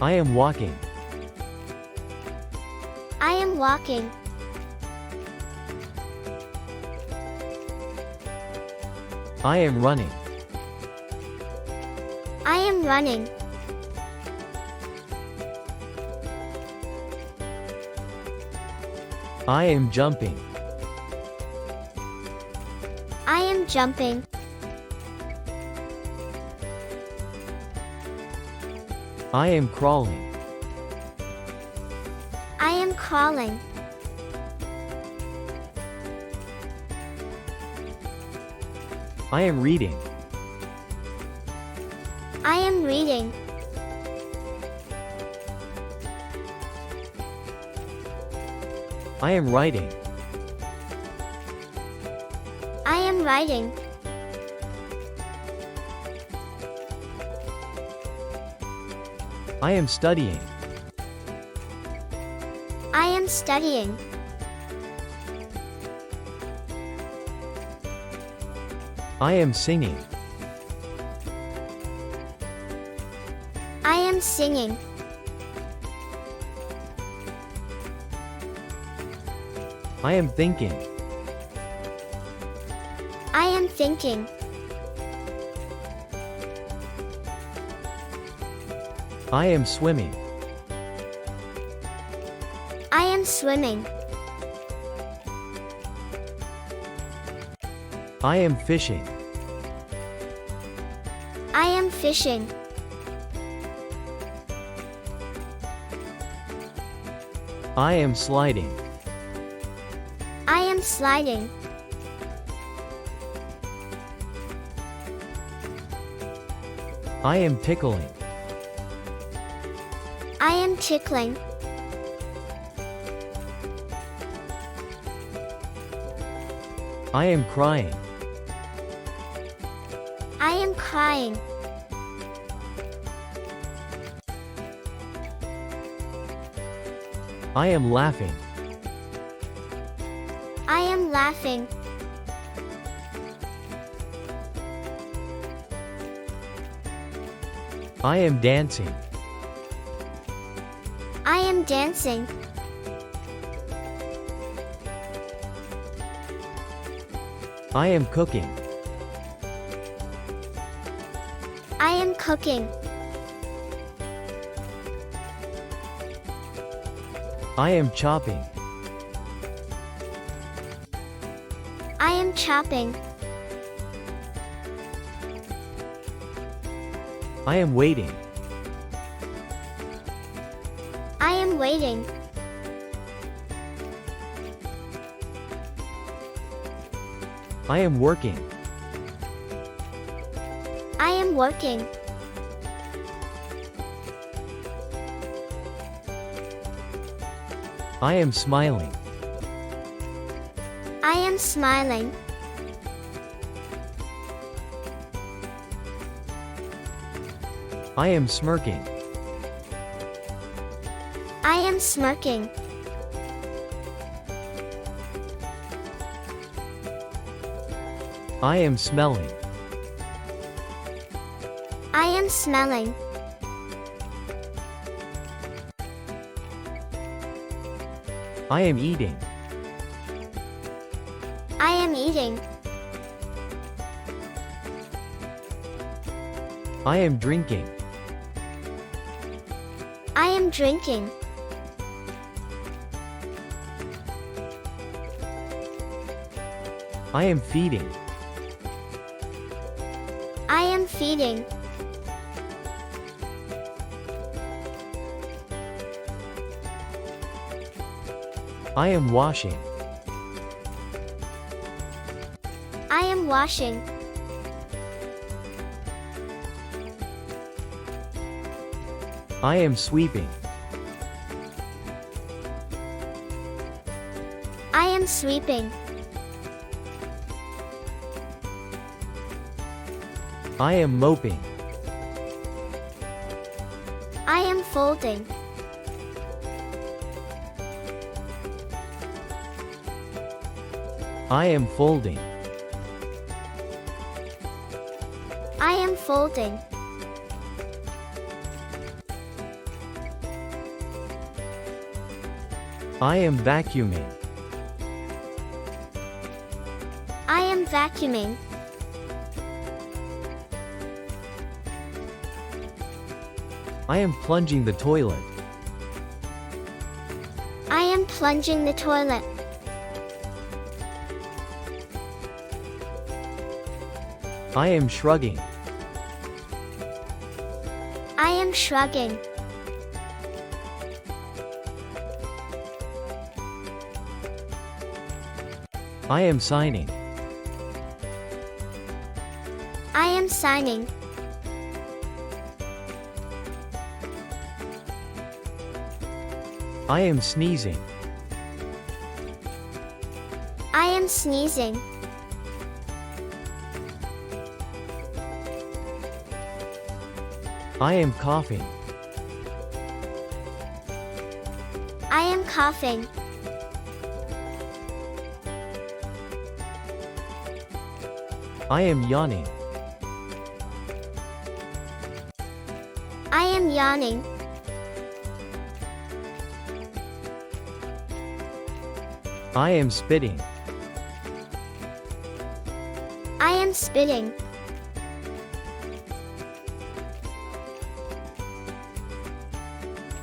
I am walking. I am walking. I am running. I am running. I am jumping. I am jumping. I am crawling. I am crawling. I am reading. I am reading. I am writing. I am writing. I am studying. I am studying. I am singing. I am singing. I am thinking. I am thinking. I am swimming. I am swimming. I am fishing. I am fishing. I am sliding. I am sliding. I am tickling. I am tickling. I am crying. I am crying. I am laughing. I am laughing. I am dancing. I am dancing. I am cooking. I am cooking. I am chopping. I am chopping. I am waiting. I am waiting. I am working. I am working. I am smiling. I am smiling. I am smirking. I am smirking. I am smelling. I am smelling. I am eating. I am eating. I am drinking. I am drinking. I am feeding. I am feeding. I am washing. I am washing. I am sweeping. I am sweeping. I am moping. I am folding. I am folding. I am folding. I am vacuuming. I am vacuuming. I am plunging the toilet. I am plunging the toilet. I am shrugging. I am shrugging. I am signing. I am signing. I am sneezing. I am sneezing. I am coughing. I am coughing. I am yawning. I am yawning. I am spitting. I am spitting.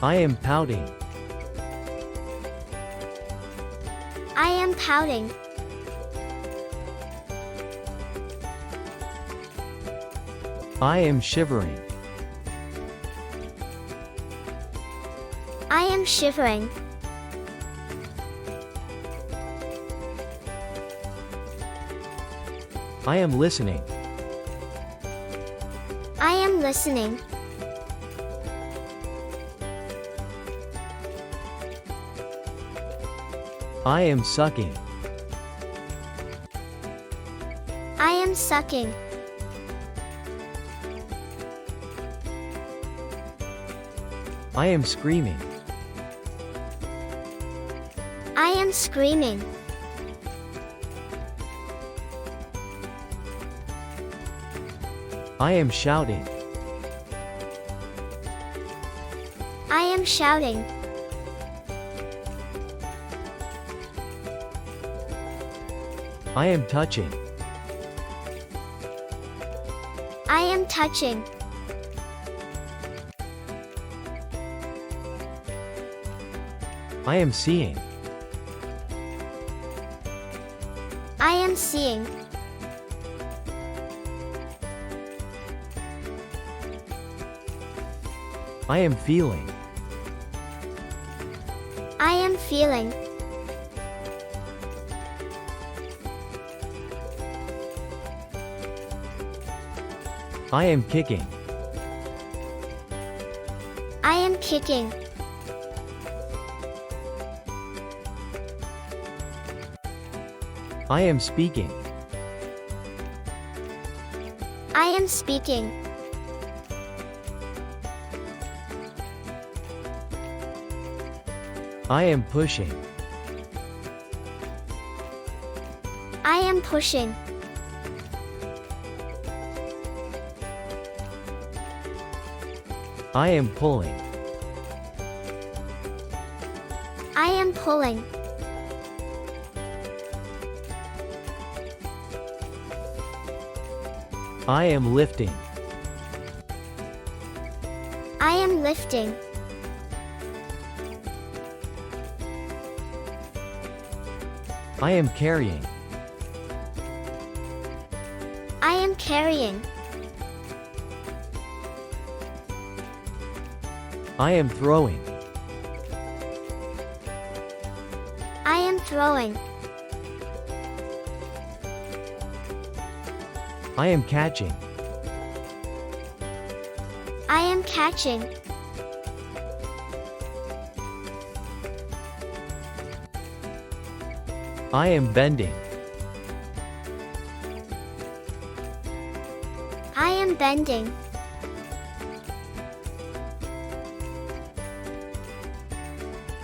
I am pouting. I am pouting. I am shivering. I am shivering. I am listening. I am listening. I am sucking. I am sucking. I am screaming. I am screaming. I am shouting. I am shouting. I am touching. I am touching. I am seeing. I am seeing. I am feeling. I am feeling. I am kicking. I am kicking. I am speaking. I am speaking. I am pushing. I am pushing. I am pulling. I am pulling. I am lifting. I am lifting. I am carrying. I am carrying. I am throwing. I am throwing. I am catching. I am catching. I am bending. I am bending.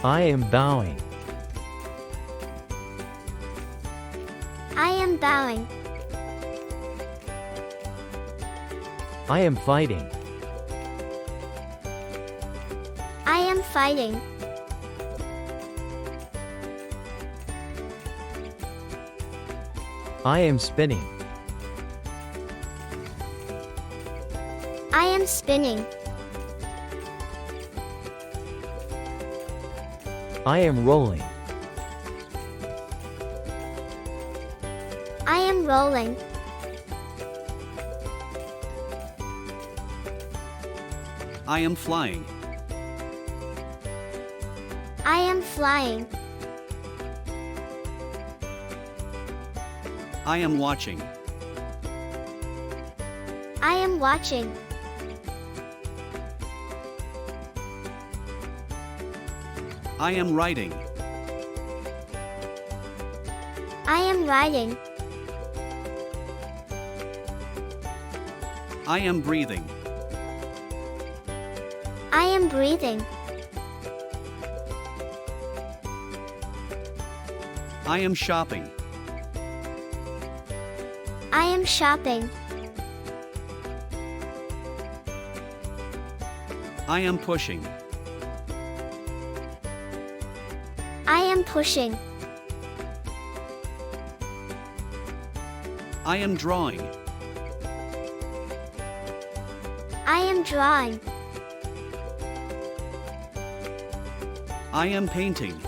I am bowing. I am bowing. I am fighting. I am fighting. I am spinning. I am spinning. I am rolling. I am rolling. I am flying. I am flying. I am watching. I am watching. I am writing. I am writing. I am breathing. I am breathing. I am shopping. I am shopping. I am pushing. I am pushing. I am drawing. I am drawing. I am painting.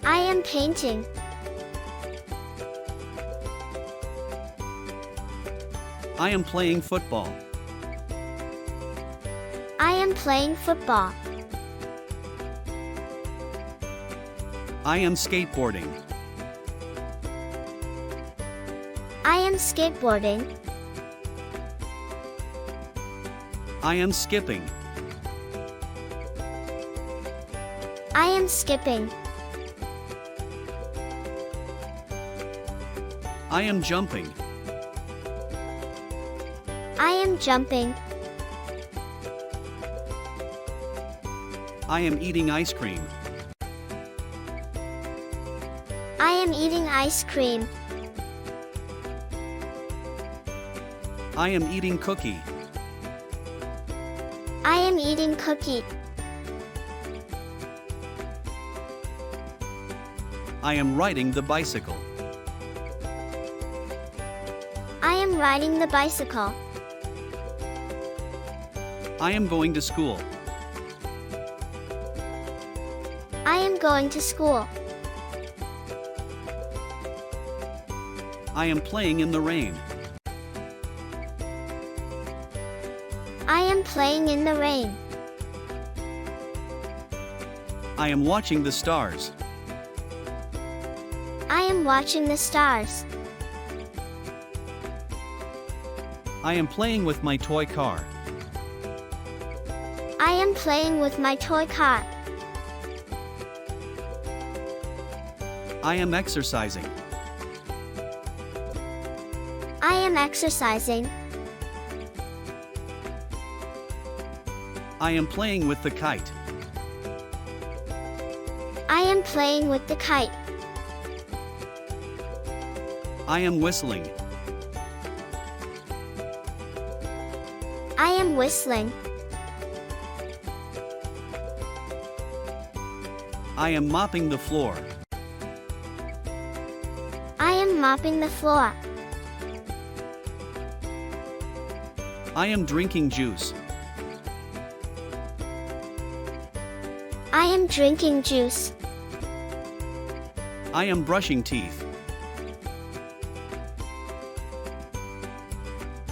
I am painting. I am playing football. I am playing football. I am skateboarding. I am skateboarding. I am skipping. I am skipping. I am jumping. I am jumping. I am eating ice cream. I am eating ice cream. I am eating cookie. I am eating cookie. I am riding the bicycle. I am riding the bicycle. I am going to school. I am going to school. I am playing in the rain. I am playing in the rain. I am watching the stars. I am watching the stars. I am playing with my toy car. I am playing with my toy car. I am exercising. I am exercising. I am playing with the kite. I am playing with the kite. I am whistling. I am whistling. I am mopping the floor. I am mopping the floor. I am drinking juice. I am drinking juice. I am brushing teeth.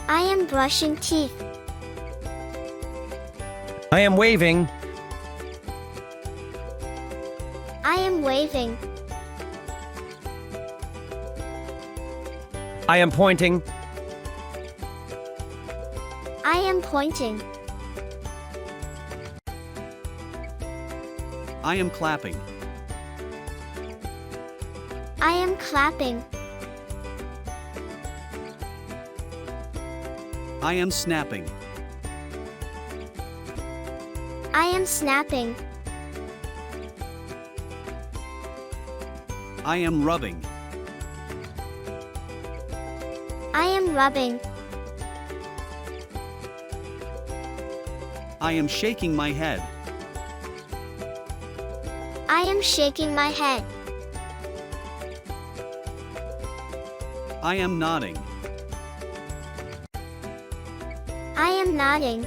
I am brushing teeth. I am waving. I am waving. I am pointing. I am pointing. I am clapping. I am clapping. I am snapping. I am snapping. I am rubbing. I am rubbing. I am shaking my head. I am shaking my head. I am nodding. I am nodding.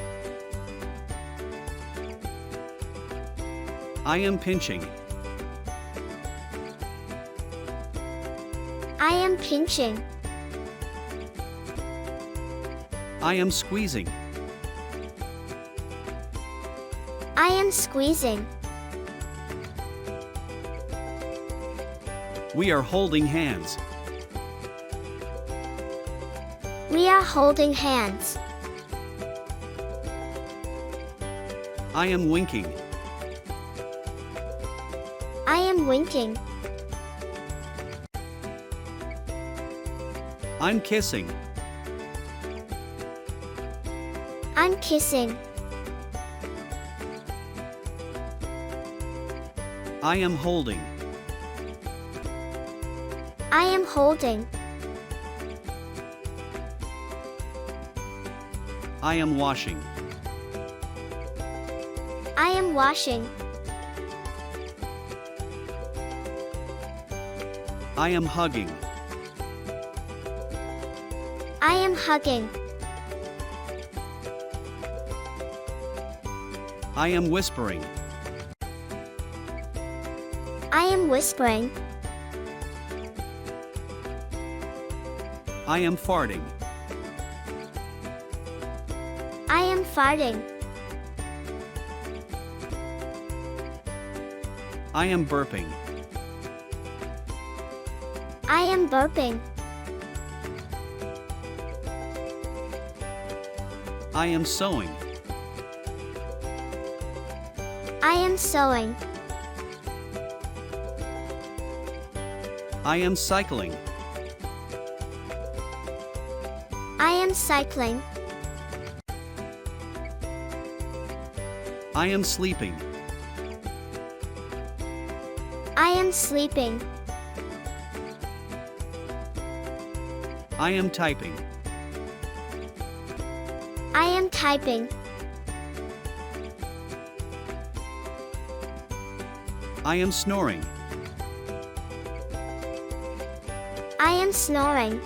I am pinching. I am pinching. I am squeezing. I am squeezing. We are holding hands. We are holding hands. I am winking. I am winking. I'm kissing. I'm kissing. I am holding. I am holding. I am washing. I am washing. I am hugging. I am hugging. I am whispering. I am whispering. I am farting. I am farting. I am burping. I am burping. I am sewing. I am sewing. I am cycling. I am cycling. I am sleeping. I am sleeping. I am typing. I am typing. I am snoring. I am snoring.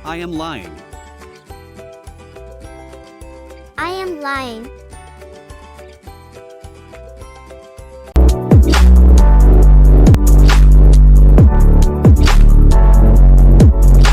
I am lying. I am lying.